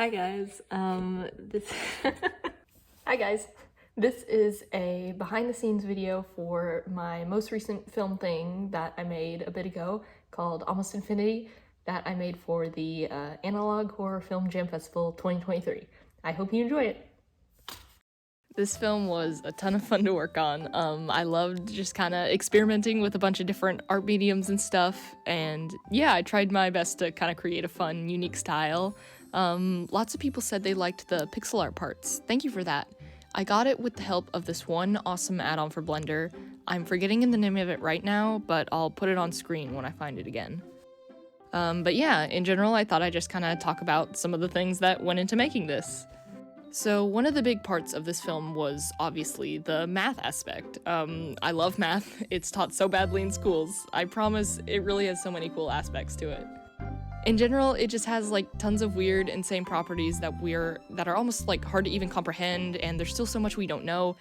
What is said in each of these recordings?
Hi guys, Hi guys. This is a behind the scenes video for my most recent film thing that I made a bit ago called Almost Infinity that I made for the Analog Horror Film Jam Festival 2023. I hope you enjoy it. This film was a ton of fun to work on. I loved just kind of experimenting with a bunch of different art mediums and stuff, and yeah, I tried my best to kind of create a fun, unique style. Lots of people said they liked the pixel art parts. Thank you for that. I got it with the help of this one awesome add-on for Blender. I'm forgetting the name of it right now, but I'll put it on screen when I find it again. But yeah, in general, I thought I'd just kind of talk about some of the things that went into making this. So one of the big parts of this film was obviously the math aspect. I love math. It's taught so badly in schools. I promise it really has so many cool aspects to it. In general, it just has like tons of weird, insane properties that are almost like hard to even comprehend, and there's still so much we don't know.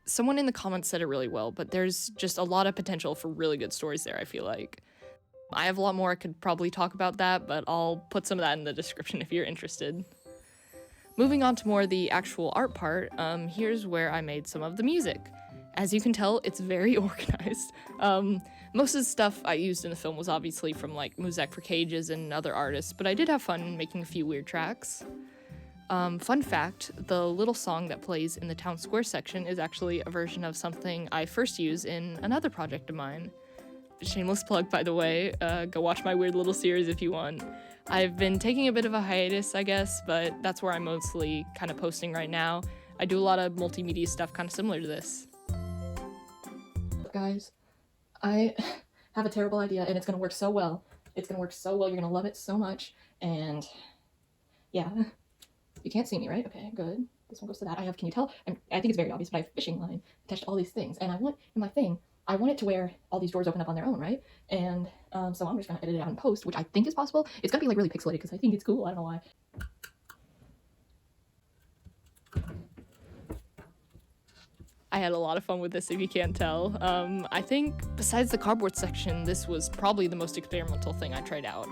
Someone in the comments said it really well, but there's just a lot of potential for really good stories there, I feel like. I have a lot more I could probably talk about that, but I'll put some of that in the description if you're interested. Moving on to more of the actual art part, here's where I made some of the music. As you can tell, it's very organized. Most of the stuff I used in the film was obviously from like Muzak for Cages and other artists, but I did have fun making a few weird tracks. Fun fact, the little song that plays in the town square section is actually a version of something I first used in another project of mine. Shameless plug, by the way, go watch my weird little series if you want. I've been taking a bit of a hiatus, I guess, but that's where I'm mostly kind of posting right now. I do a lot of multimedia stuff kind of similar to this. Guys, I have a terrible idea and it's gonna work so well. It's gonna work so well, you're gonna love it so much, and yeah. You can't see me, right? Okay, good. This one goes to that. Can you tell? I think it's very obvious, but I have a fishing line attached to all these things, and I want it to where all these drawers open up on their own, right? And so I'm just gonna edit it out in post, which I think is possible. It's gonna be like really pixelated because I think it's cool. I don't know why. I had a lot of fun with this, if you can't tell. I think besides the cardboard section, this was probably the most experimental thing I tried out.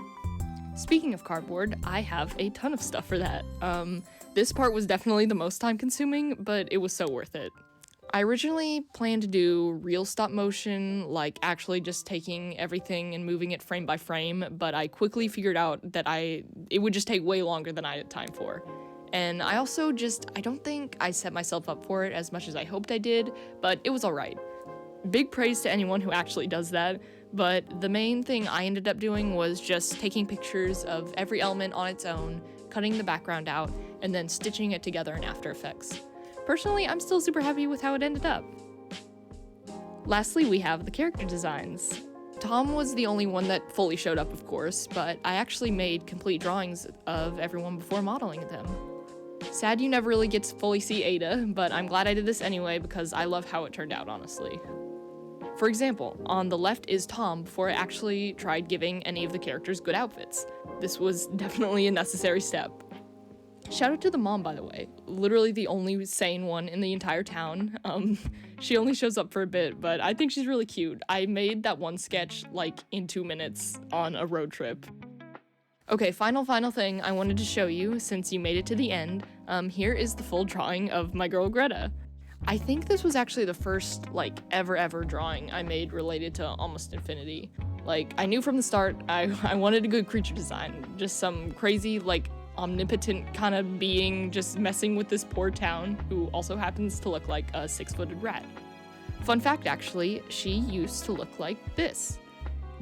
Speaking of cardboard, I have a ton of stuff for that. This part was definitely the most time consuming, but it was so worth it. I originally planned to do real stop motion, like actually just taking everything and moving it frame by frame, but I quickly figured out that it would just take way longer than I had time for. And I also I don't think I set myself up for it as much as I hoped I did, but it was alright. Big praise to anyone who actually does that, but the main thing I ended up doing was just taking pictures of every element on its own, cutting the background out, and then stitching it together in After Effects. Personally, I'm still super happy with how it ended up. Lastly, we have the character designs. Tom was the only one that fully showed up, of course, but I actually made complete drawings of everyone before modeling them. Sad you never really get to fully see Ada, but I'm glad I did this anyway because I love how it turned out, honestly. For example, on the left is Tom before I actually tried giving any of the characters good outfits. This was definitely a necessary step. Shout out to the mom, by the way. Literally the only sane one in the entire town. She only shows up for a bit, but I think she's really cute. I made that one sketch like in 2 minutes on a road trip. Okay, final thing I wanted to show you since you made it to the end. Here is the full drawing of my girl Greta. I think this was actually the first like ever drawing I made related to Almost Infinity. Like, I knew from the start I wanted a good creature design, just some crazy like omnipotent kind of being just messing with this poor town who also happens to look like a 6-footed rat. Fun fact, actually, she used to look like this.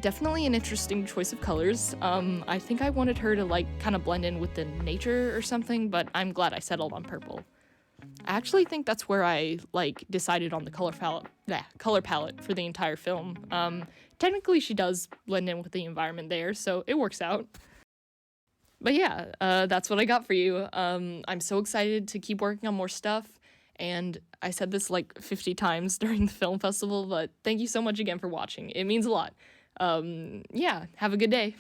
Definitely an interesting choice of colors. I think I wanted her to like kind of blend in with the nature or something, but I'm glad I settled on purple. I actually think that's where I like decided on the color palette for the entire film. Technically she does blend in with the environment there, so it works out. But yeah, that's what I got for you. I'm so excited to keep working on more stuff, and I said this like 50 times during the film festival, but thank you so much again for watching. It means a lot. Yeah, have a good day.